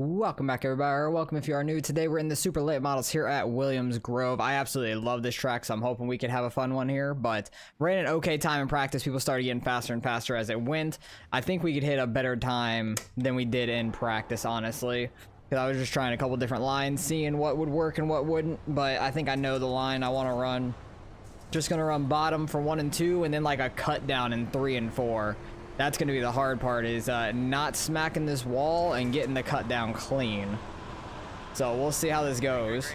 Welcome back, everybody, or welcome if you are new. Today we're in the super late models here at Williams Grove. I absolutely love this track, so I'm hoping we could have a fun one here, but ran an okay time in practice. People started getting faster and faster as it went. I think we could hit a better time than we did in practice, honestly, because I was just trying a couple different lines, seeing what would work and what wouldn't, but I think I know the line I want to run. Just gonna run bottom for 1 and 2, and then like a cut down in 3 and 4. That's going to be the hard part, is not smacking this wall and getting the cut down clean. So we'll see how this goes.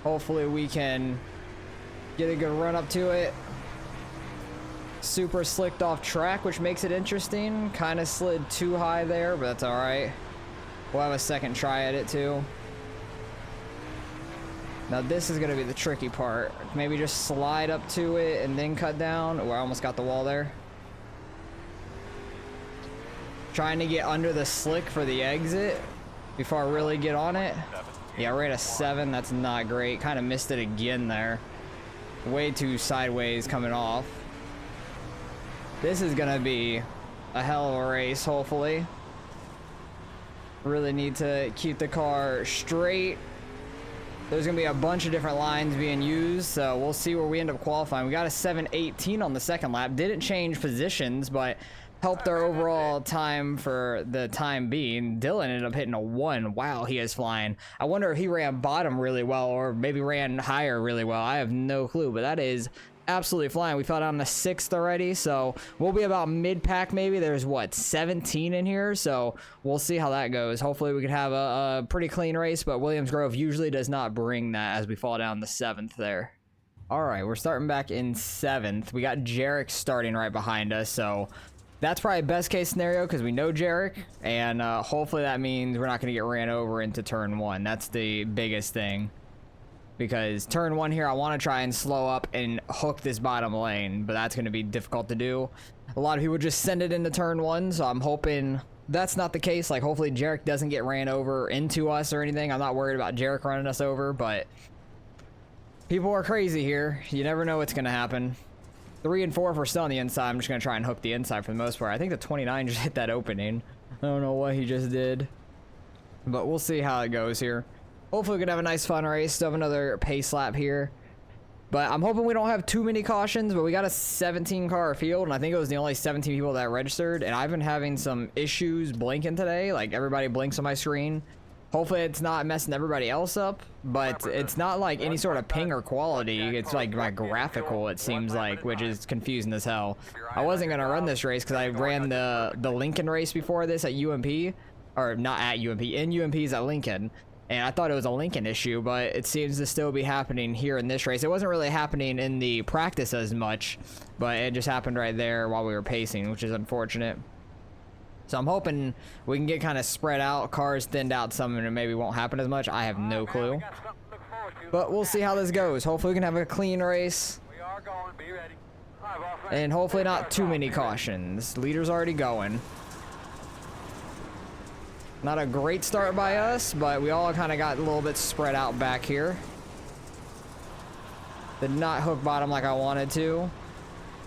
Hopefully we can get a good run up to it. Super slicked off track, which makes it interesting. Kind of slid too high there, but that's all right. We'll have a second try at it too. Now this is going to be the tricky part. Maybe just slide up to it and then cut down. Oh, I almost got the wall there. Trying to get under the slick for the exit before I really get on it. Yeah, I ran a 7. That's not great. Kind of missed it again there. Way too sideways coming off. This is going to be a hell of a race, hopefully. Really need to keep the car straight. There's going to be a bunch of different lines being used, so we'll see where we end up qualifying. We got a 7:18 on the second lap. Didn't change positions, but helped our overall time for the time being. Dylan ended up hitting a 1. Wow, he is flying. I wonder if he ran bottom really well or maybe ran higher really well. I have no clue, but that is absolutely flying. We fell down to 6th already, so we'll be about mid-pack maybe. There's, what, 17 in here, so we'll see how that goes. Hopefully we can have a pretty clean race, but Williams Grove usually does not bring that as we fall down the 7th there. All right, we're starting back in 7th. We got Jarek starting right behind us, so that's probably best case scenario because we know Jarek, and hopefully that means we're not going to get ran over into turn 1. That's the biggest thing, because turn 1 here I want to try and slow up and hook this bottom lane, but that's going to be difficult to do. A lot of people just send it into turn 1, so I'm hoping that's not the case. Like, hopefully Jarek doesn't get ran over into us or anything. I'm not worried about Jarek running us over, but people are crazy here. You never know what's going to happen. 3 and 4 if we're still on the inside. I'm just going to try and hook the inside for the most part. I think the 29 just hit that opening. I don't know what he just did, but we'll see how it goes here. Hopefully we can have a nice fun race. Still have another pace lap here, but I'm hoping we don't have too many cautions. But we got a 17 car field, and I think it was the only 17 people that registered, and I've been having some issues blinking today. Like, everybody blinks on my screen. Hopefully it's not messing everybody else up, but it's not like any sort of ping or quality. It's like my graphical, it seems like, which is confusing as hell. I wasn't going to run this race because I ran the Lincoln race before this at UMP, or not at UMP, in UMP's at Lincoln, and I thought it was a Lincoln issue, but it seems to still be happening here in this race. It wasn't really happening in the practice as much, but it just happened right there while we were pacing, which is unfortunate. So I'm hoping we can get kind of spread out, cars thinned out some, and it maybe won't happen as much. I have no clue. But we'll see how this goes. Hopefully we can have a clean race. And hopefully not too many cautions. Leader's already going. Not a great start by us, but we all kind of got a little bit spread out back here. Did not hook bottom like I wanted to.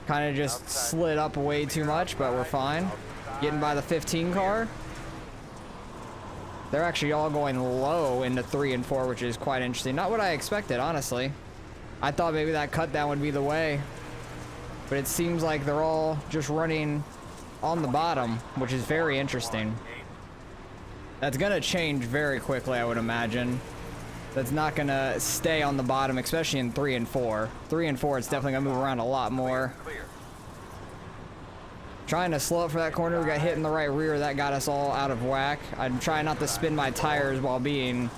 Kind of just slid up way too much, but we're fine. Getting by the 15 car. They're actually all going low into 3 and 4, which is quite interesting. Not what I expected, honestly. I thought maybe that cut down would be the way, but it seems like they're all just running on the bottom, which is very interesting. That's gonna change very quickly, I would imagine. That's not gonna stay on the bottom, especially in 3 and 4. 3 and 4, it's definitely gonna move around a lot more. Trying to slow up for that corner. We got hit in the right rear. That got us all out of whack. I'm trying not to spin my tires while being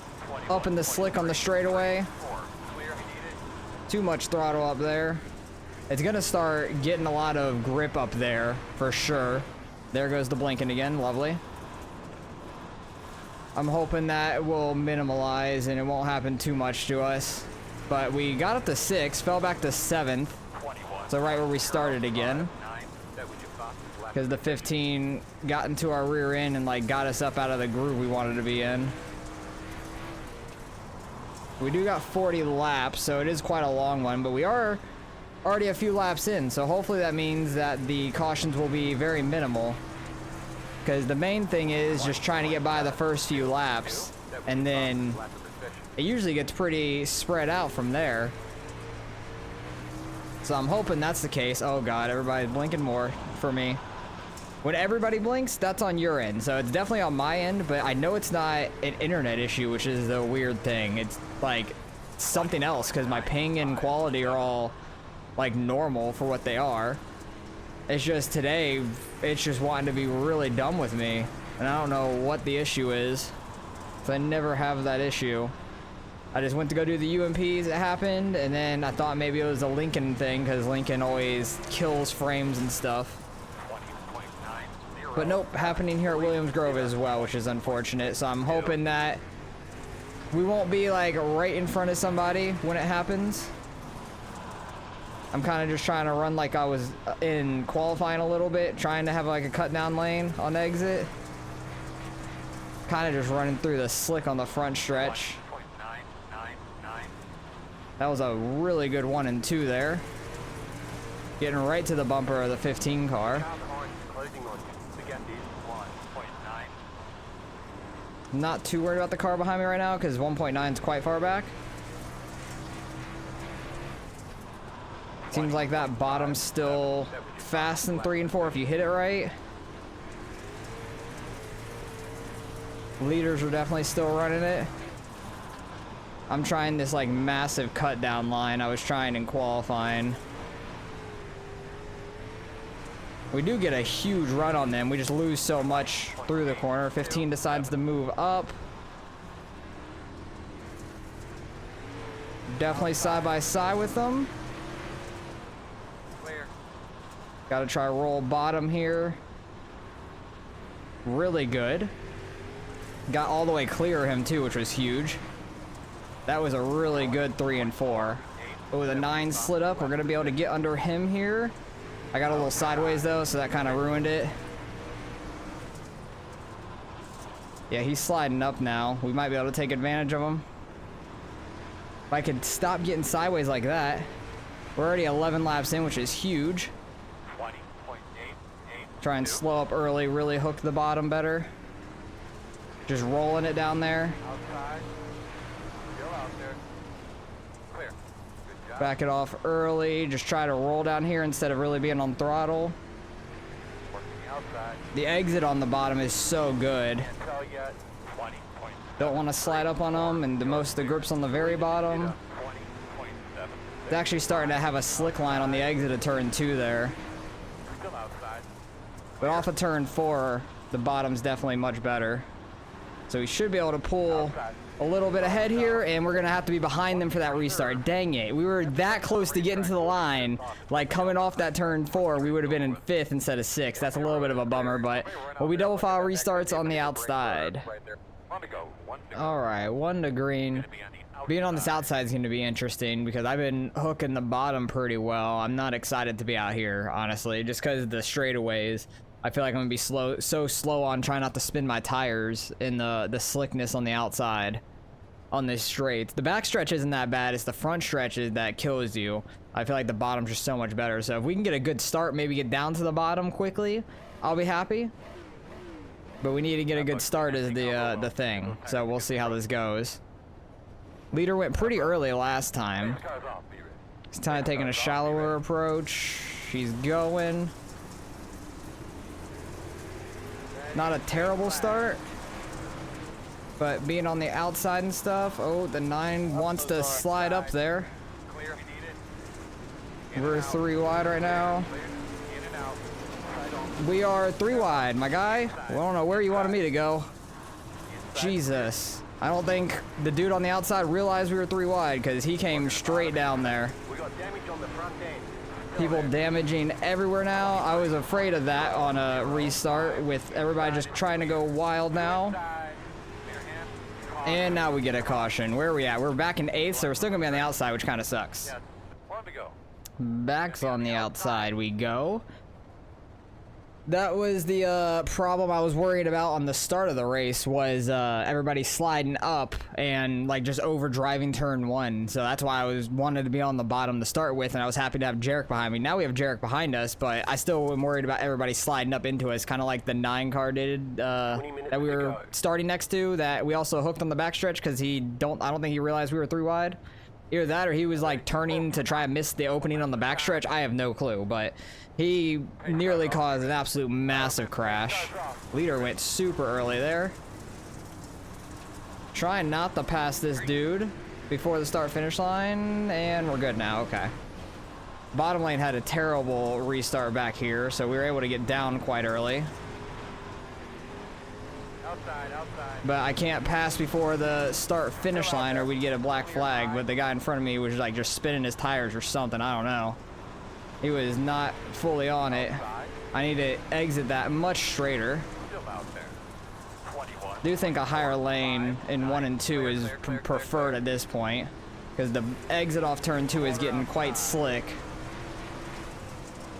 up in the slick on the straightaway. Too much throttle up there. It's going to start getting a lot of grip up there for sure. There goes the blinking again. Lovely. I'm hoping that will minimalize and it won't happen too much to us. But we got up to 6, fell back to 7th. So right where we started again. Because the 15 got into our rear end and like got us up out of the groove we wanted to be in. We do got 40 laps, so it is quite a long one, but we are already a few laps in, so hopefully that means that the cautions will be very minimal. because the main thing is just trying to get by the first few laps, and then it usually gets pretty spread out from there. So I'm hoping that's the case. Oh god, everybody's blinking more for me. When everybody blinks, that's on your end. So it's definitely on my end, but I know it's not an internet issue, which is the weird thing. It's like something else, because my ping and quality are all like normal for what they are. It's just today, it's just wanting to be really dumb with me, and I don't know what the issue is. So I never have that issue. I just went to go do the UMPs, it happened, and then I thought maybe it was a Lincoln thing, because Lincoln always kills frames and stuff. But nope, happening here at Williams Grove as well, which is unfortunate. So I'm hoping that we won't be like right in front of somebody when it happens. I'm kind of just trying to run like I was in qualifying a little bit, trying to have like a cut down lane on exit. Kind of just running through the slick on the front stretch. That was a really good 1 and 2 there. Getting right to the bumper of the 15 car. Not too worried about the car behind me right now because 1.9 is quite far back. Seems like that bottom's still fast in 3 and 4 if you hit it right. Leaders are definitely still running it. I'm trying this like massive cut down line I was trying in qualifying. We do get a huge run on them. We just lose so much through the corner. 15 decides to move up. Definitely side by side with them. Got to try roll bottom here. Really good. Got all the way clear of him too, which was huge. That was a really good 3 and 4. But with a 9 slid up, we're going to be able to get under him here. I got a little sideways though, so that kind of ruined it. Yeah, he's sliding up now. We might be able to take advantage of him. If I could stop getting sideways like that. We're already 11 laps in, which is huge. Try and slow up early, really hook the bottom better. Just rolling it down there. Back it off early. Just try to roll down here instead of really being on throttle. The exit on the bottom is so good. Don't want to slide up on them, and most of the grip's on the very bottom. It's actually starting to have a slick line on the exit of turn 2 there. But off of turn 4, the bottom's definitely much better. So we should be able to pull a little bit ahead here, and we're gonna have to be behind them for that restart. Dang it, we were that close to getting to the line. Like coming off that turn 4, we would have been in 5th instead of 6th. That's a little bit of a bummer, but we double file restarts on the outside. All right, 1 to green. Being on this outside is going to be interesting because I've been hooking the bottom pretty well. I'm not excited to be out here, honestly, just because of the straightaways. I feel like I'm going to be so slow on trying not to spin my tires in the slickness on the outside on this straight. The back stretch isn't that bad. It's the front stretches that kills you. I feel like the bottom's just so much better. So if we can get a good start, maybe get down to the bottom quickly, I'll be happy. But we need to get a good start is the thing. So we'll see how this goes. Leader went pretty early last time. He's kind of taking a shallower approach. He's going. Not a terrible start, but being on the outside and stuff. Oh, the 9 wants to slide up there. We're 3 wide right now. We are 3 wide, my guy. I don't know where you wanted me to go. Jesus. I don't think the dude on the outside realized we were 3 wide because he came straight down there. People damaging everywhere now. I was afraid of that on a restart with everybody just trying to go wild now. And now we get a caution. Where are we at? We're back in 8th, so we're still going to be on the outside, which kind of sucks. Back's on the outside we go. That was the problem I was worried about on the start of the race, was everybody sliding up and like just over driving turn 1. So that's why I wanted to be on the bottom to start with, and I was happy to have Jarek behind me. Now we have Jarek behind us, but I still am worried about everybody sliding up into us, kind of like the 9 car did that we were starting next to, that we also hooked on the backstretch because I don't think he realized we were 3 wide. Either that or he was like turning to try and miss the opening on the backstretch. I have no clue, but he nearly caused an absolute massive crash. Leader went super early there. Trying not to pass this dude before the start finish line, and we're good now. Okay. Bottom lane had a terrible restart back here, so we were able to get down quite early. Outside. But I can't pass before the start finish line or we'd get a black flag, but the guy in front of me was like just spinning his tires or something, I don't know. He was not fully on it. I need to exit that much straighter. Do think a higher lane in 1 and 2 is preferred at this point, because the exit off turn 2 is getting quite slick.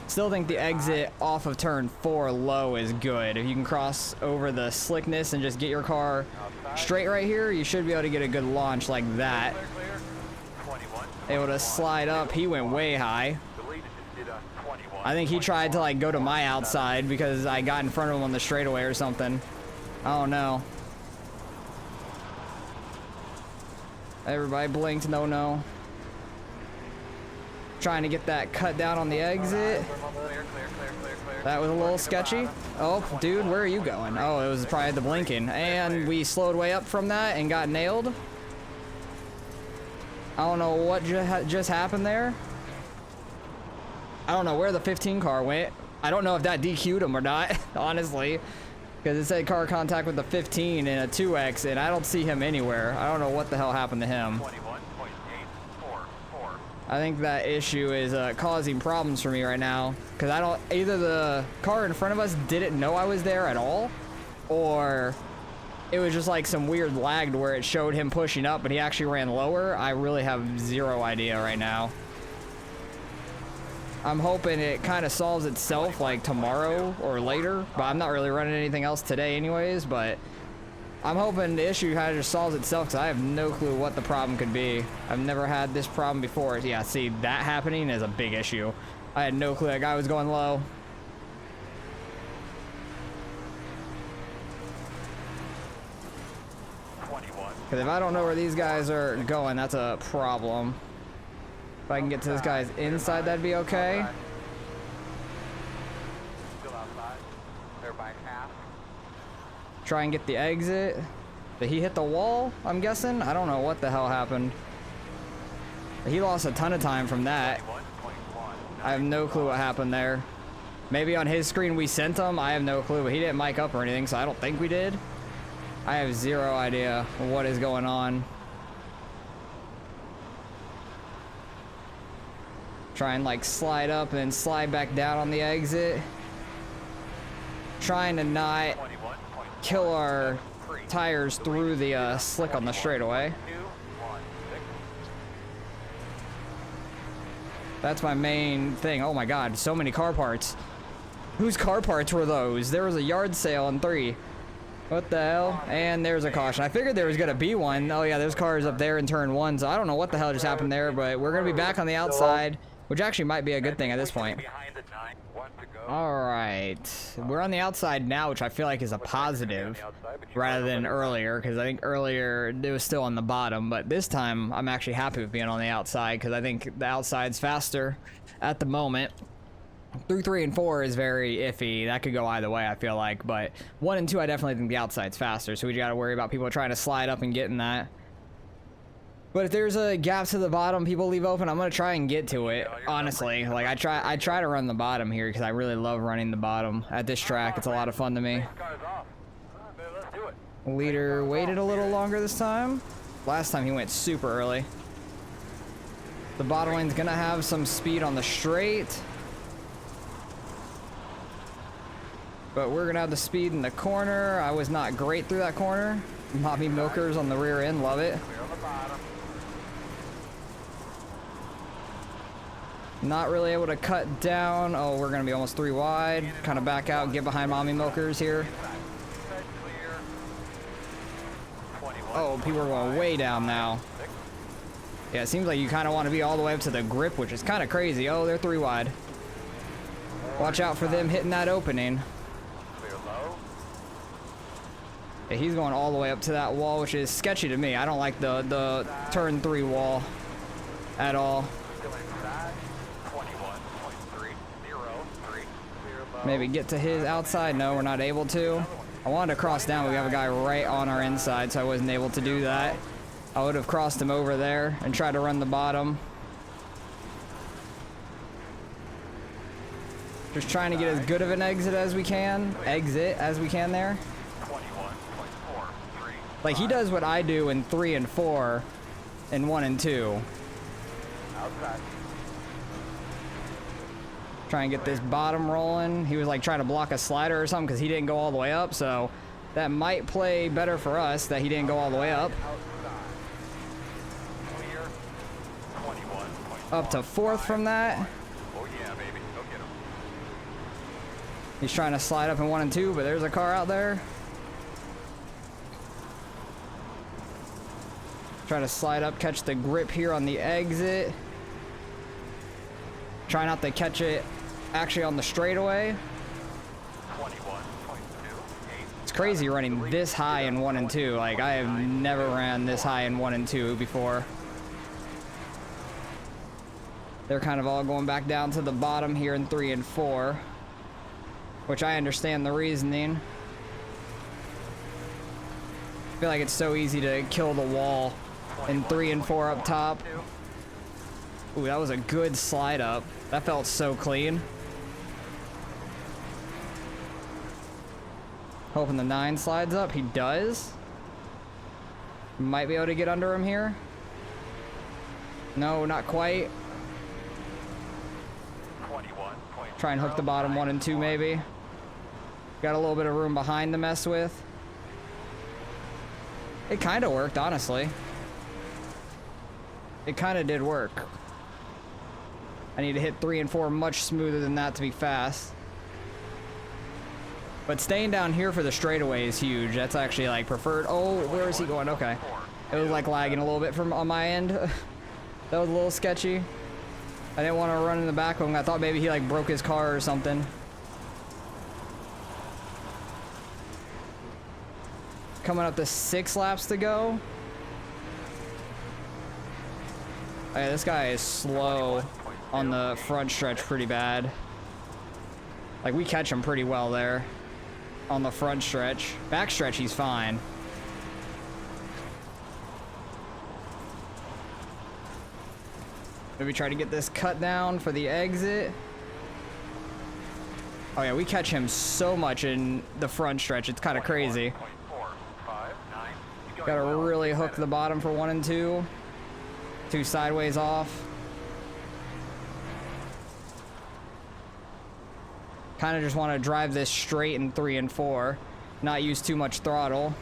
Still think the exit off of turn 4 low is good. If you can cross over the slickness and just get your car straight right here, you should be able to get a good launch like that. Able to slide up. He went way high. I think he tried to like go to my outside because I got in front of him on the straightaway or something. I don't know. Everybody blinked, no. Trying to get that cut down on the exit. That was a little sketchy. Oh, dude, where are you going? Oh, it was probably the blinking. And we slowed way up from that and got nailed. I don't know what just happened there. I don't know where the 15 car went. I don't know if that DQ'd him or not, honestly. Because it said car contact with the 15 and a 2X, and I don't see him anywhere. I don't know what the hell happened to him. I think that issue is causing problems for me right now, because either the car in front of us didn't know I was there at all, or it was just like some weird lag to where it showed him pushing up, but he actually ran lower. I really have zero idea right now. I'm hoping it kind of solves itself like tomorrow or later, but I'm not really running anything else today anyways, but I'm hoping the issue kind of just solves itself, because I have no clue what the problem could be. I've never had this problem before. Yeah, see, that happening is a big issue. I had no clue that guy was going low. Because if I don't know where these guys are going, that's a problem. If I can get to this guy's inside, that'd be okay. Try and get the exit. Did he hit the wall, I'm guessing? I don't know what the hell happened. He lost a ton of time from that. I have no clue what happened there. Maybe on his screen we sent him. I have no clue, but he didn't mic up or anything, so I don't think we did. I have zero idea what is going on. Try and like slide up and slide back down on the exit. Trying to not kill our tires through the slick on the straightaway. That's my main thing. Oh my god, so many car parts. Whose car parts were those? There was a yard sale on 3. What the hell? And there's a caution. I figured there was gonna be one. Oh yeah, there's cars up there in turn 1, so I don't know what the hell just happened there, but we're gonna be back on the outside, which actually might be a good thing at this point. Alright, we're on the outside now, which I feel like is a positive rather than earlier, because I think earlier it was still on the bottom, but this time I'm actually happy with being on the outside, because I think the outside's faster at the moment. Through 3 and 4 is very iffy. That could go either way, I feel like, but 1 and 2 I definitely think the outside's faster, so we gotta worry about people trying to slide up and getting that. But if there's a gap to the bottom people leave open, I'm gonna try and get to it, honestly. Like I try to run the bottom here because I really love running the bottom at this track. It's a lot of fun to me. Leader waited a little longer this time. Last time he went super early. The bottom lane's gonna have some speed on the straight, but we're gonna have the speed in the corner. I was not great through that corner. Bobby Milkers on the rear end, love it. Not really able to cut down. Oh, we're gonna be almost 3 wide. Kind of back out, get behind mommy milkers here. Oh, people are going way down now. Yeah, it seems like you kind of want to be all the way up to the grip, which is kind of crazy. Oh, they're 3 wide. Watch out for them hitting that opening. Yeah, he's going all the way up to that wall, which is sketchy to me. I don't like the turn 3 wall at all. Maybe get to his outside. No, we're not able to. I wanted to cross down, but we have a guy right on our inside, so I wasn't able to do that. I would have crossed him over there and tried to run the bottom. Just trying to get as good of an exit as we can. There. Like, he does what I do in 3 and 4 and 1 and 2. Try and get this bottom rolling. He was like trying to block a slider or something because he didn't go all the way up, so that might play better for us that he didn't go all the way up. Up to 4th from that. He's trying to slide up in 1 and 2, but there's a car out there. Try to slide up, catch the grip here on the exit. Try not to catch it actually on the straightaway. It's crazy running this high in 1 and 2. Like, I have never ran this high in 1 and 2 before. They're kind of all going back down to the bottom here in 3 and 4, which I understand the reasoning. I feel like it's so easy to kill the wall in 3 and 4 up top. Ooh, that was a good slide up. That felt so clean. Hoping the 9 slides up. He does. Might be able to get under him here. No, not quite. Try and hook the bottom 1 and 2 maybe. Got a little bit of room behind to mess with. It kind of worked, honestly. It kind of did work. I need to hit 3 and 4 much smoother than that to be fast. But staying down here for the straightaway is huge. That's actually like preferred. Oh, where is he going? Okay. It was like lagging a little bit from on my end. That was a little sketchy. I didn't want to run in the back of him. I thought maybe he like broke his car or something. Coming up to 6 laps to go. Oh, yeah, this guy is slow on the front stretch pretty bad. Like, we catch him pretty well there on the front stretch. Back stretch, he's fine. Maybe try to get this cut down for the exit. Oh yeah, we catch him so much in the front stretch. It's kind of crazy. Gotta really hook the bottom for 1 and 2. 2 sideways off. Kind of just want to drive this straight in 3 and 4. Not use too much throttle.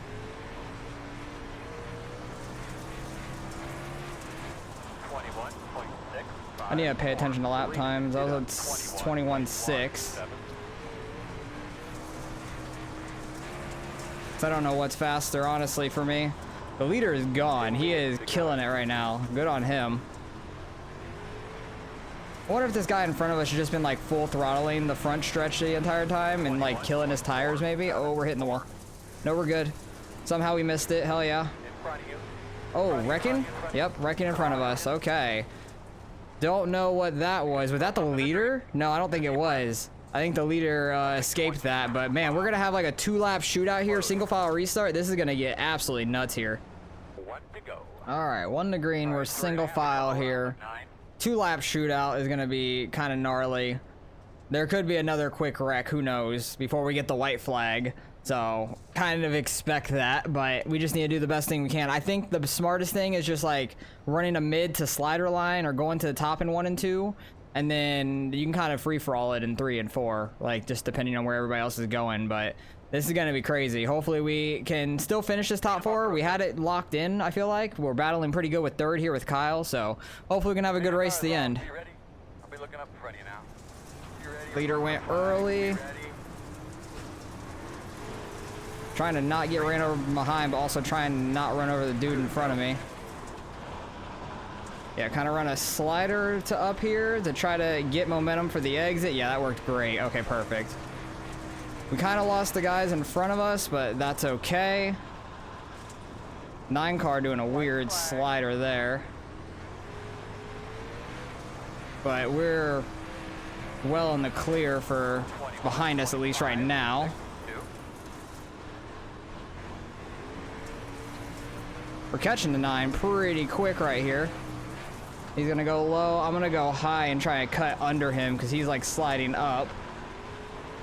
I need to pay attention to lap times. I was at 21.6. I don't know what's faster, honestly, for me. The leader is gone. He is killing it right now. Good on him. I wonder if this guy in front of us has just been like full throttling the front stretch the entire time and like killing his tires maybe. Oh, we're hitting the wall. No, we're good. Somehow we missed it. Hell yeah. Oh, wrecking? Yep, wrecking in front of us. Okay. Don't know what that was. Was that the leader? No, I don't think it was. I think the leader escaped that, but man, we're gonna have like a 2-lap shootout here, single file restart. This is gonna get absolutely nuts here. All right, 1 to green. We're single file here. 2-lap shootout is gonna be kind of gnarly. There could be another quick wreck, who knows, before we get the white flag. So kind of expect that, but we just need to do the best thing we can. I think the smartest thing is just like running a mid to slider line or going to the top in 1 and 2. And then you can kind of free for all it in 3 and 4, like just depending on where everybody else is going. But this is going to be crazy. Hopefully we can still finish this top 4. We had it locked in, I feel like. We're battling pretty good with 3rd here with Kyle. So hopefully we can have a good race at the end. Looking up in front of you now. You ready? Leader went early. Trying to not get ran over behind, but also trying to not run over the dude in front of me. Yeah, kind of run a slider to up here to try to get momentum for the exit. Yeah, that worked great. Okay, perfect. We kind of lost the guys in front of us, but that's okay. 9 car doing a weird slider there. But we're well in the clear for behind us, at least right now. We're catching the 9 pretty quick right here. He's gonna go low. I'm gonna go high and try to cut under him because he's like sliding up.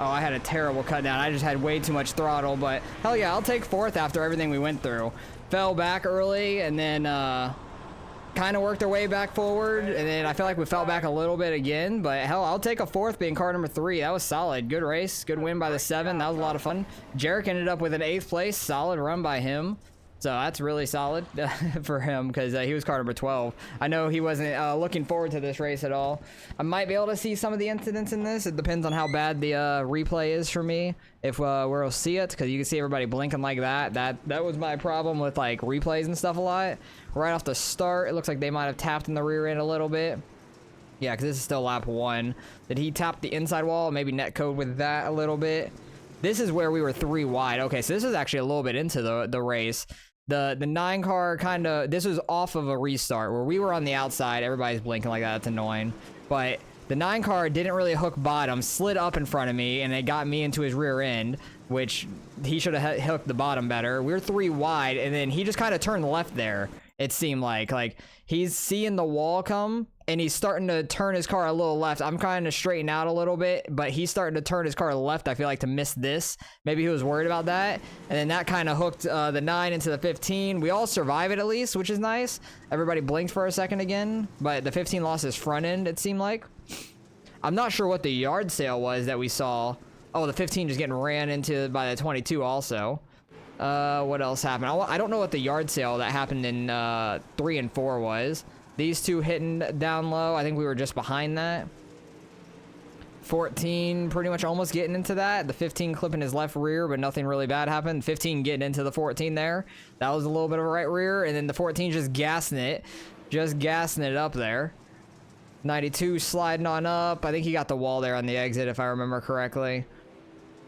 Oh, I had a terrible cut down. I just had way too much throttle, but hell yeah, I'll take 4th after everything we went through. Fell back early and then kind of worked our way back forward, and then I feel like we fell back a little bit again, but hell, I'll take a 4th being car number 3. That was solid. Good race. Good win by the 7. That was a lot of fun. Jarek ended up with an 8th place. Solid run by him. So that's really solid for him because he was car number 12. I know he wasn't looking forward to this race at all. I might be able to see some of the incidents in this. It depends on how bad the replay is for me, if we'll see it, because you can see everybody blinking like that. That was my problem with like replays and stuff a lot. Right off the start, it looks like they might have tapped in the rear end a little bit. Yeah, because this is still lap 1. Did he tap the inside wall? Maybe netcode with that a little bit. This is where we were 3 wide. Okay, so this is actually a little bit into the race. The 9 car kind of, this was off of a restart where we were on the outside. Everybody's blinking like that. That's annoying. But the 9 car didn't really hook bottom, slid up in front of me, and it got me into his rear end, which he should have hooked the bottom better. We were 3 wide, and then he just kind of turned left there. It seemed like he's seeing the wall come and he's starting to turn his car a little left. I'm trying to straighten out a little bit, but he's starting to turn his car left, I feel like, to miss this. Maybe he was worried about that. And then that kind of hooked the 9 into the 15. We all survive it at least, which is nice. Everybody blinked for a second again, but the 15 lost his front end, it seemed like. I'm not sure what the yard sale was that we saw. Oh, the 15 just getting ran into by the 22 also. What else happened? I don't know what the yard sale that happened in 3 and 4 was. These two hitting down low. I think we were just behind that. 14 pretty much almost getting into that. The 15 clipping his left rear, but nothing really bad happened. 15 getting into the 14 there. That was a little bit of a right rear. And then the 14 just gassing it. Just gassing it up there. 92 sliding on up. I think he got the wall there on the exit if I remember correctly.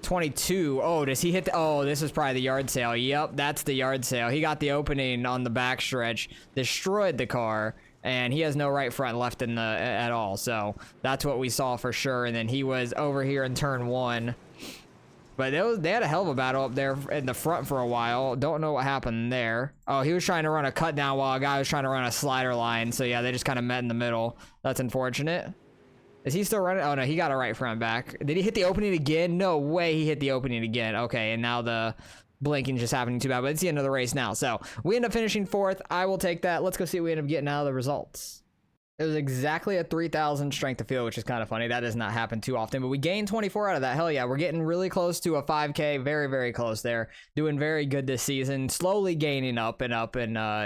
22. Oh, does he hit the... Oh, this is probably the yard sale. Yep, that's the yard sale. He got the opening on the backstretch. Destroyed the car. And he has no right front left in the at all. So that's what we saw for sure. And then he was over here in turn 1. But they had a hell of a battle up there in the front for a while. Don't know what happened there. Oh, he was trying to run a cut down while a guy was trying to run a slider line. So yeah, they just kind of met in the middle. That's unfortunate. Is he still running? Oh no, he got a right front back. Did he hit the opening again? No way he hit the opening again. Okay, and now the blinking just happening too bad, but it's the end of the race now. So we end up finishing 4th. I will take that. Let's go see what we end up getting out of the results. It was exactly a 3,000 strength of field, which is kind of funny. That does not happen too often, but we gained 24 out of that. Hell yeah, we're getting really close to a 5K. Very, very close there. Doing very good this season. Slowly gaining up, and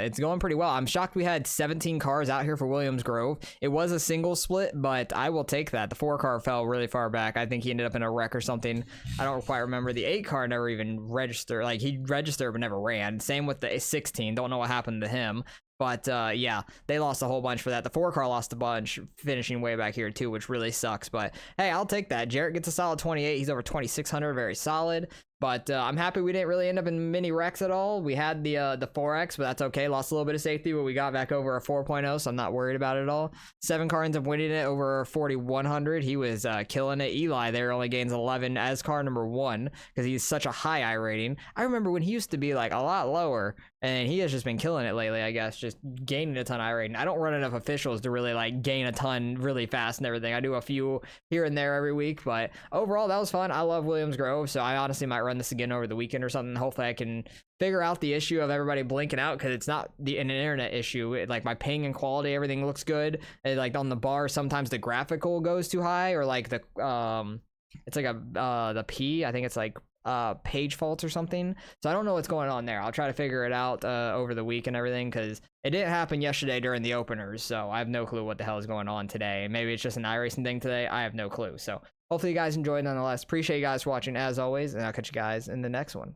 it's going pretty well. I'm shocked we had 17 cars out here for Williams Grove. It was a single split, but I will take that. The 4 car fell really far back. I think he ended up in a wreck or something. I don't quite remember. The 8 car never even registered. Like, he registered but never ran. Same with the 16. Don't know what happened to him. But yeah, they lost a whole bunch for that. The 4 car lost a bunch, finishing way back here too, which really sucks. But hey, I'll take that. Jarrett gets a solid 28. He's over 2,600, very solid. But I'm happy we didn't really end up in mini wrecks at all. We had the 4X, but that's okay. Lost a little bit of safety, but we got back over a 4.0, so I'm not worried about it at all. 7 car ends up winning it over 4,100. He was killing it. Eli there only gains 11 as car number 1 because he's such a high I rating. I remember when he used to be like a lot lower, and he has just been killing it lately, I guess, just gaining a ton of I rating. I don't run enough officials to really like gain a ton really fast and everything. I do a few here and there every week, but overall that was fun. I love Williams Grove, so I honestly might run this again over the weekend or something. Hopefully I can figure out the issue of everybody blinking out, because it's not an internet issue. Like my ping and quality, everything looks good. And like on the bar, sometimes the graphical goes too high, or like the it's like the P, I think it's like page faults or something. So I don't know what's going on there. I'll try to figure it out over the week and everything, because it didn't happen yesterday during the openers. So I have no clue what the hell is going on today. Maybe it's just an iRacing thing today. I have no clue. So hopefully you guys enjoyed nonetheless. Appreciate you guys for watching as always, and I'll catch you guys in the next one.